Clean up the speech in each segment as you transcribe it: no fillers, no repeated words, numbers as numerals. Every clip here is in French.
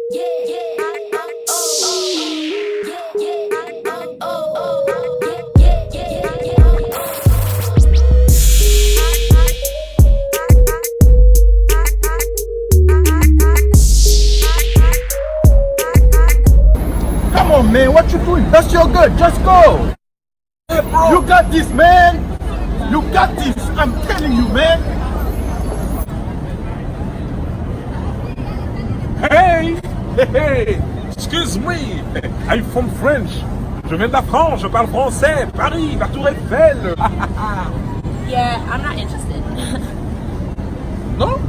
Come on, man, what you doing? That's your good. Just go. Hey, bro. You got this, man. You got this. I'm telling you, man. Hey! Hey! Excuse me! I'm from French. Je viens de la France, je parle français. Paris, la Tour Eiffel. Yeah, I'm not interested. Non?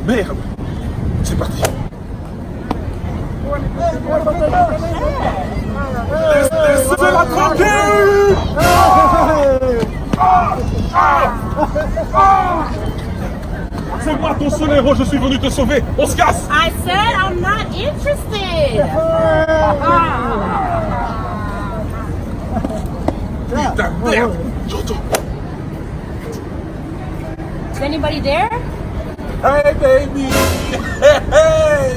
Merde. C'est parti. Laissez-la tranquille! C'est moi ton seul héros, je suis venu te sauver. On se casse! I said I'm not interested. Putain, merde! J'entends. Is anybody there? Hey, baby! Hey!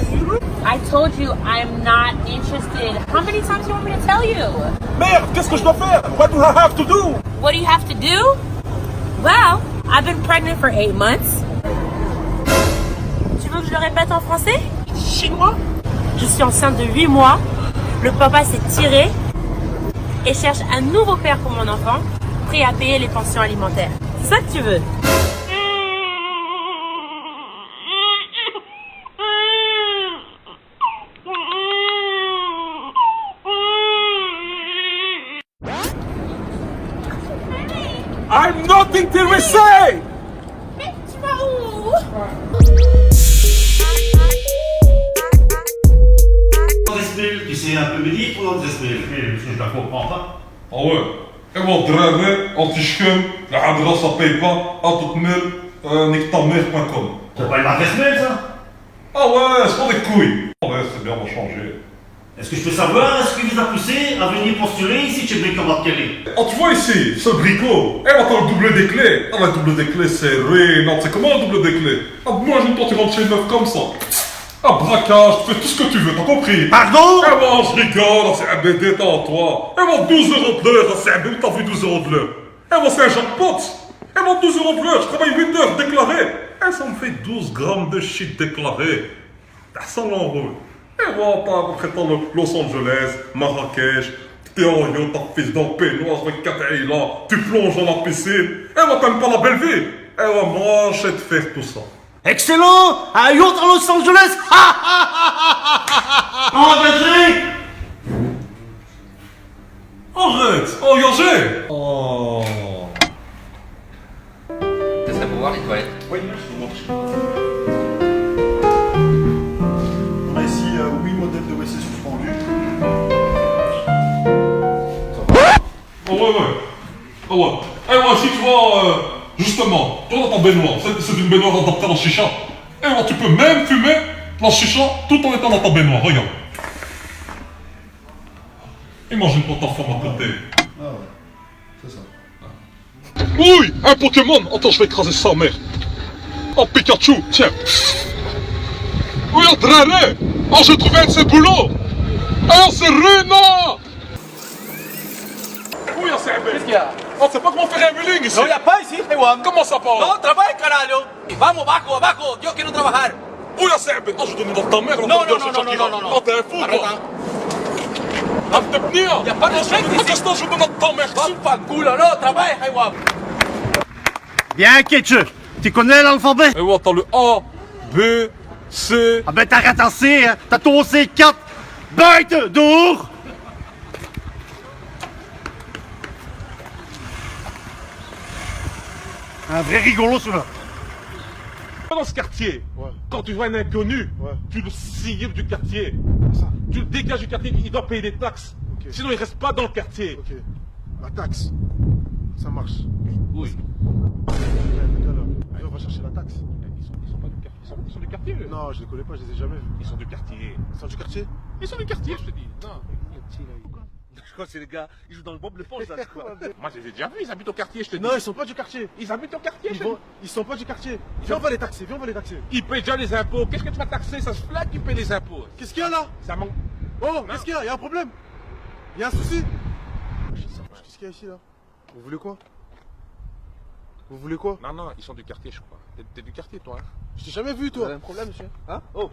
I told you I'm not interested. How many times do you want me to tell you? Merde, qu'est-ce que je dois faire? What do I have to do? What do you have to do? Well, I've been pregnant for 8 months. Tu veux que je le répète en français? Chinois? Je suis enceinte de 8 mois. Le papa s'est tiré et cherche un nouveau père pour mon enfant, prêt à payer les pensions alimentaires. C'est ça que tu veux? I'm not intéressé! Mais tu vas où? Tu sais un peu me dire pour l'autre je la comprends pas. Ah ouais. Et mon drame, anti-chum, la adresse ça paye pas, à toute mail, nique-ta-mère.com. T'as pas une adresse mail ça? Ah ouais, c'est pas des couilles. Ouais, c'est bien, on va changer. Est-ce que je peux savoir ce qui vous a poussé à venir postuler ici chez Bricomat Kelly? Ah, tu vois ici, ce bricot, eh, t'as le double des clés. Ah, le double des clés, c'est rien. Non, c'est comment le double des clés? Ah, moi, je ne tu rentres chez une meuf comme ça. Ah, braquage, tu fais tout ce que tu veux, t'as compris? Pardon? Eh bon, je rigole, c'est un BD, t'as en toi. Eh bon, 12 € de l'heure, c'est un BD, t'as vu 12 € de l'heure. Eh bon, c'est un jackpot. Eh bon, 12 € de l'heure, je travaille 8 heures déclaré. Eh, ça me fait 12 grammes de shit déclaré. T'as 100 €. Et voilà, après t'as Los Angeles, Marrakech, t'es en yacht, t'as fils dans peignoir avec 4 là, tu plonges dans la piscine. Et moi, t'aimes pas la belle vie. Et moi, moi, je sais te faire tout ça. Excellent! Un yacht à Los Angeles! En Belgique! Arrête! Oh, Yangé! Oh. Ça serait pour voir les toilettes. Oui, merci. On a ici 8 modèles de WC suspendus. Oh, ouais, ouais. Oh, ouais. Et moi, si tu vois, justement, toi dans ta baignoire, c'est une baignoire adaptée à la chicha. Et moi, tu peux même fumer la chicha tout en étant dans ta baignoire, regarde. Imagine-toi ta femme à côté. Ah ouais, c'est ça. Oui, un Pokémon. Attends, je vais écraser sa mère. Oh, Pikachu, tiens. Oui, un draré. Oh, j'ai trouvé un de ses boulots. Oh, c'est Runa. Oui, c'est un bel. Qu'est-ce qu'il y a? Oh, c'est pas comment faire un wheeling ici. No, ya pa, sí, Taiwán. Comment ça parle? No, trabaja, carajo. Vamos, abajo, abajo. Yo quiero trabajar. Oui, c'est un bel. Oh, je donne dans ta mère. Non, non, non, non, non, non. Oh, t'es un fou, Arrête, toi. hein. Ah, t'es venu. Y a pas de respect ici. Qu'est-ce que je donne dans ta mère? Vamos pa' culo, no, trabaja, Taiwán. Bien, Ketchup. Tu connais l'alphabet? Et ouais, t'as le A, B, C. Ah ben t'arrêtes en C, hein. T'as ton C4. Bête d'our. Un vrai rigolo, celui-là. Dans ce quartier, quand tu vois un inconnu, tu le signes du quartier. Tu le dégages du quartier, il doit payer des taxes. Sinon, il reste pas dans le quartier. Ok. La taxe. Ça marche. Oui. Allez, on va chercher la taxe. Ils sont pas du quartier. Ils sont du quartier, eux. Non, je les connais pas, je les ai jamais vus. Ils sont du quartier. Ils sont du quartier? Ils sont du quartier, je te dis. Non. Le petit, là, il- Je crois que c'est les gars, ils jouent dans le Bob l'éponge là, je crois. Moi, je les ai déjà vus, ils habitent au quartier, je te dis. Non, ils sont pas du quartier. Ils habitent au quartier, Ils sont pas du quartier. Viens, on va les taxer. Viens, on va les taxer. Ils payent déjà les impôts. Qu'est-ce que tu vas taxer? Ça se flatte qu'ils payent les impôts. Qu'est-ce qu'il y a là? Ça manque. Oh, qu'est-ce qu'il y a? Il y a un problème? Il y a un souci? Qu'est-ce qu'il y a ici là? Vous voulez quoi? Vous voulez quoi? Non, non, ils sont du quartier, je crois. T'es du quartier, toi, hein? Je t'ai jamais vu, Vous avez toi. un problème, monsieur? Hein? Oh!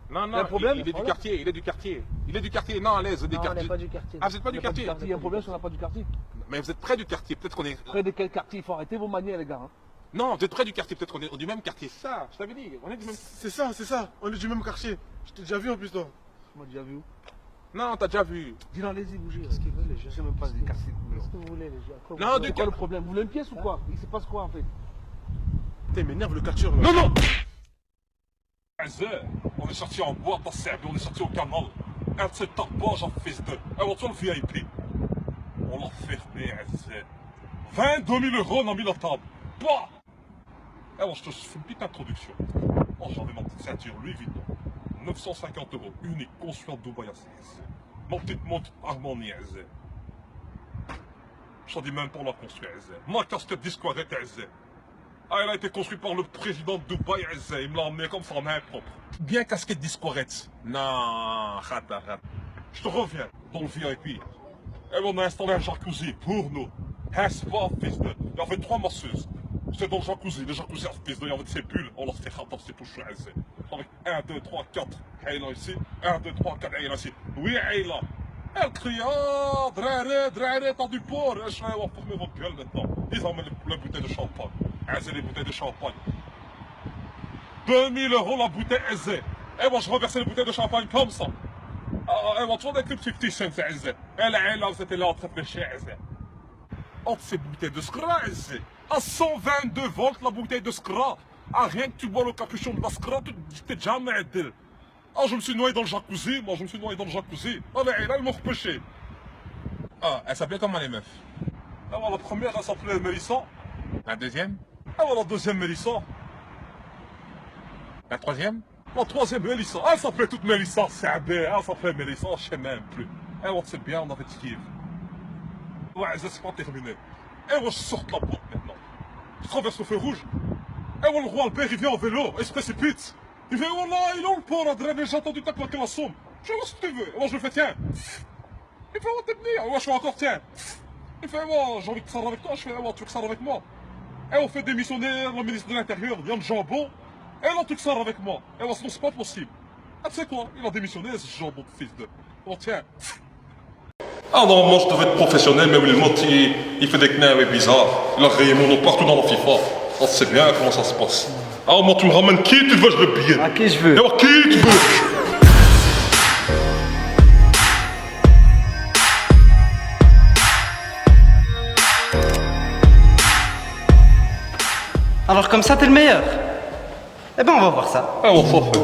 Non, Il y a un non, problème? il est du quartier, il est du quartier. Il est du quartier, non, à l'aise, des Non, on quartiers. n'est pas du quartier. Ah, vous êtes pas du On n'est quartier? Il y a un problème si on n'a pas du quartier. Mais vous êtes près du quartier, peut-être qu'on est. Près de quel quartier? Il faut arrêter vos manières, les gars. Hein. Non, vous êtes près du quartier, peut-être qu'on est du même quartier. Ça, je t'avais dit, on est du même. C'est ça, c'est ça. On est du même quartier. Je t'ai déjà vu en plus, toi. Tu m'as déjà vu où? Non, t'as déjà vu. Dis-leur, allez-y, bougez. Qu'est-ce qu'ils veulent, les gens? Je sais même pas des quartiers. Qu'est-ce que vous voulez, les gens? Quoi, Non, c'est quoi le problème? Vous voulez une pièce ou quoi? Il se passe quoi en fait? Putain, il m'énerve le catcheur là. Non, non! On est sorti en boîte à Serbie, on est sorti au canal. Un de ces tapages en fils de. Un voiture le VIP. On l'a fermé, Azé. 22 000 euros, on a mis la table. Bah! Alors, je te fais une petite introduction. Oh, j'avais ma petite ceinture Louis Vuitton. 950 euros, unique, conçue à Dubaï à 16. Ma petite montre Armani, Azé. Je t'en dis même pour la construire, Azé. Ma casquette disquarette, Azé. Ah, elle a été construite par le président de Dubaï, Azé. Il me l'a emmené comme ça en main propre. Bien casquette disquarette. Non, rata. Je te reviens dans le VIP. Et on a installé un jacuzzi pour nous. Un spa, fils de. Il y avait 3 masseuses. C'est dans le jacuzzi. Le jacuzzi, fils de, il y avait ces bulles. On l'a fait rata, c'est tout chou, Azé. Avec 1, 2, 3, 4. Aïla ici. 1, 2, 3, 4. Aïla ici. Oui, Aïla. Elle crie, ah, draré, t'as du porc. Je vais fermer votre gueule maintenant. Ils amènent la bouteille de champagne. Azé, les bouteilles de champagne. 2000 euros la bouteille Azé. Et moi, je reversais les bouteilles de champagne comme ça. Et moi, toujours avec le petit 50 cents, Azé. Et là, vous étiez là en train de pêcher, Azé. Entre ces bouteilles de Scra, Azé. À 122 volts, la bouteille de Scra. Ah, rien que tu bois le capuchon de la Scra, tu t'es jamais aidé. Ah, je me suis noyé dans le jacuzzi. Moi, je me suis noyé dans le jacuzzi. Ah, mais là, ils m'ont repêché. Ah, elle s'appelait comment les meufs? Alors, la première, elle s'appelait Mélissa. La deuxième? Alors, la deuxième, Mélissa. La troisième? La troisième, Mélissa. Elle s'appelait toute Mélissa, c'est un bé. Elle s'appelait Mélissa, je sais même plus. Et on c'est bien, on avait skié. Ouais, ça c'est pas terminé. Et moi, je sors de la boîte maintenant. Je traverse le feu rouge. Et moi, le roi Albert, il vient en vélo, il se précipite. Il fait, oh là, il est où le port, Adrien, j'ai entendu t'as claqué la somme. Je vois ce que tu veux. Et moi, je lui fais, tiens. Il fait, oh, t'es venu. Et moi, je fais encore, tiens. Il fait, oh, j'ai envie de sortir avec toi. Je fais, oh, tu veux que ça avec moi? Et on fait démissionner le ministre de l'Intérieur, Yann Jambon. Et là, tu sors avec moi. Et là, sinon, c'est pas possible. Ah, tu sais quoi? Il a démissionné, ce Jambon de fils de. Oh, tiens. Ah non, moi, je devais être professionnel, mais Wilmot, il fait des knins bizarres. Il a rayé mon nom partout dans la FIFA. On sait bien comment ça se passe. Ah, moi, tu me ramènes qui tu veux, je le billet. À qui je veux? Et alors, qui tu veux? Alors comme ça, t'es le meilleur. Eh ben, on va voir ça. Ah, on s'en fait.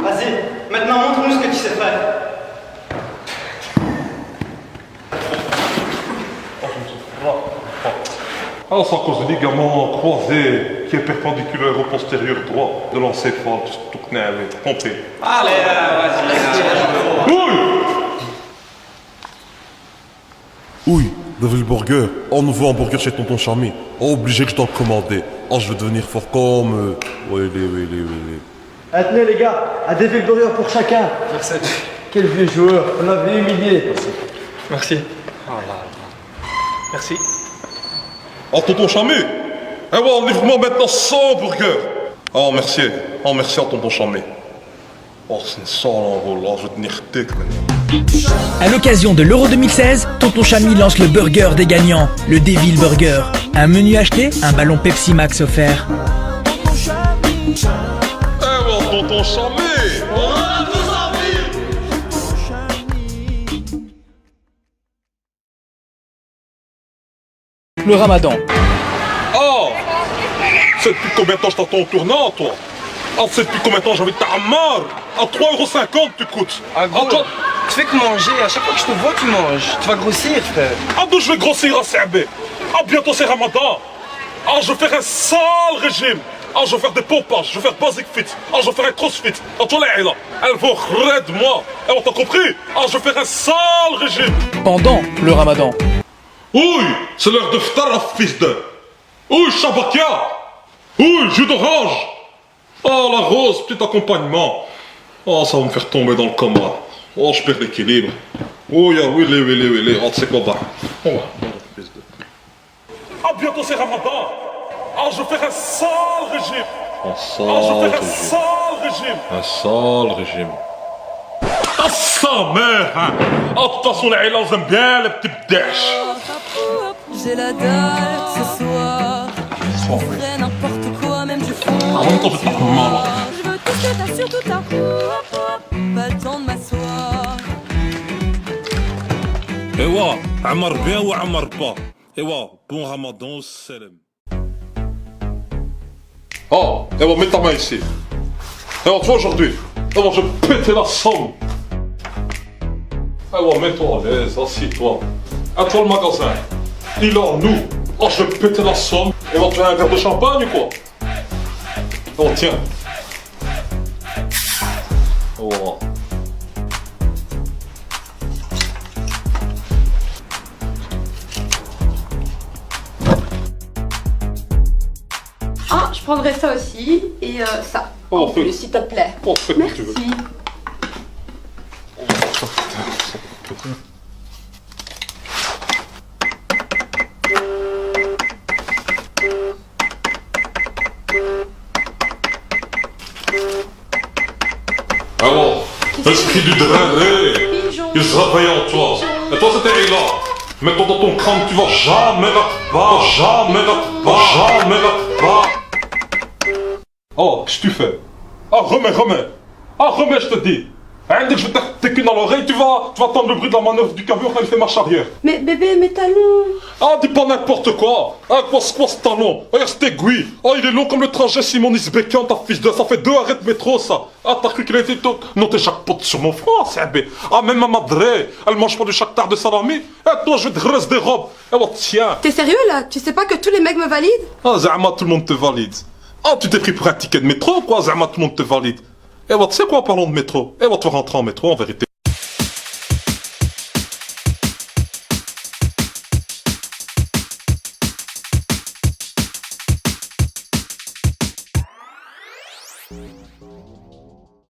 Vas-y, maintenant montre-nous ce que tu sais faire. Alors, c'est à cause du ligament croisé qui est perpendiculaire au postérieur droit de l'encéphale, tout knavé, compris. Allez, vas-y. Oui! Oui, Devil Burger. Oh, nouveau hamburger chez Tonton Chami. Oh, obligé que je dois le commander. Oh, je veux devenir fort comme... Oui. Tenez les gars, un Devil Burger pour chacun. Merci. Quel vieux joueur, on l'avait humilié. Merci. Oh là là. Merci. Oh, Tonton Chami! Eh ouais, livre-moi maintenant 100 burgers! Oh, merci. Oh, merci à Tonton Chami. Oh, c'est 100 euros là, je vais tenir tic maintenant. À l'occasion de l'Euro 2016, Tonton Chami lance le burger des gagnants, le Devil Burger. Un menu acheté, un ballon Pepsi Max offert. Eh ouais, Tonton Chami! Le Ramadan. Oh! C'est depuis combien de temps je t'attends au tournant, toi? Oh, c'est depuis combien de temps j'invite ta marre? À 3,50€ tu coûtes. Ah gros, tu fais que manger, à chaque fois que je te vois tu manges. Tu vas grossir frère. Ah d'où je vais grossir à Serbie? Ah bientôt c'est Ramadan. Ah je vais faire un sale régime. Ah, je vais faire des pompages, je vais faire basic fit. Ah, je vais faire un crossfit. Ah, toi, là, elles vont rire de moi. Eh, on t'a compris? Ah, je vais faire un sale régime. Pendant le ramadan. Oui, c'est l'heure de ftar, fils de. Oui, Shabakia. Oui, jus d'orange. Oh, la rose, petit accompagnement. Oh, ça va me faire tomber dans le coma. Oh, je perds l'équilibre. Oh, ya, oui, oh, tu sais quoi, bah. Oh, fils de. Ah, bientôt c'est ramadan. Ah, je vais faire un sale régime. Un sale régime. Un sale régime. Ah, sa mère, hein. Ah, de toute façon, les Highlands aiment bien les petits dèches. J'ai la dalle ce soir. Je ferai n'importe quoi, même du fond. Ah, même quand je tape mal. Je veux tout ce que t'as sur tout ta pas le temps de m'asseoir. Ewa, Amar bien ou Amar pas. Ewa, bon ramadan, salam. Oh, Ewa, mets ta main ici. Ewa, toi aujourd'hui, Ewa, je vais péter la somme. Ewa, mets-toi à l'aise, assieds-toi. À toi le magasin. Il est en nous. Oh, je vais péter la somme. Ewa, tu as un verre de champagne ou quoi? Oh, tiens. Oh. Ah, je prendrai ça aussi et ça. Oh, s'il te plaît. Oh, fais comme tu veux. Merci. Alors, l'esprit du drain, il se réveille en toi. Et toi, c'était là. Mets-toi dans ton crâne, tu vas jamais là-bas. Jamais là-bas. Jamais là-bas. Oh, qu'est-ce que tu fais? Ah, remets. Ah, remets, je te dis. Hein, dès que je vais t'écuner dans l'oreille, tu vas entendre le bruit de la manœuvre du camion quand il fait marche arrière. Mais bébé, mes talons. Ah, dis pas n'importe quoi. Ah, quoi ce talon? Regarde cet aiguille. Oh, il est long comme le trajet Simonis Bécan, ta fils de. Ça fait 2 arrêts de métro, ça. Ah, t'as cru qu'il était tout. Non, t'es chaque pote sur mon front, c'est un bé. Ah, même ma madre, elle mange pas du chactar de salami. Eh, toi, je vais te graisser des robes. Eh, oh, tiens. T'es sérieux là? Tu sais pas que tous les mecs me valident? Ah, Zama, tout le monde te valide. Ah, tu t'es pris pour un ticket de métro, quoi, Zama, tout le monde te valide. Eh, tu sais quoi, en parlant de métro? Eh, tu vas rentrer en métro, en vérité.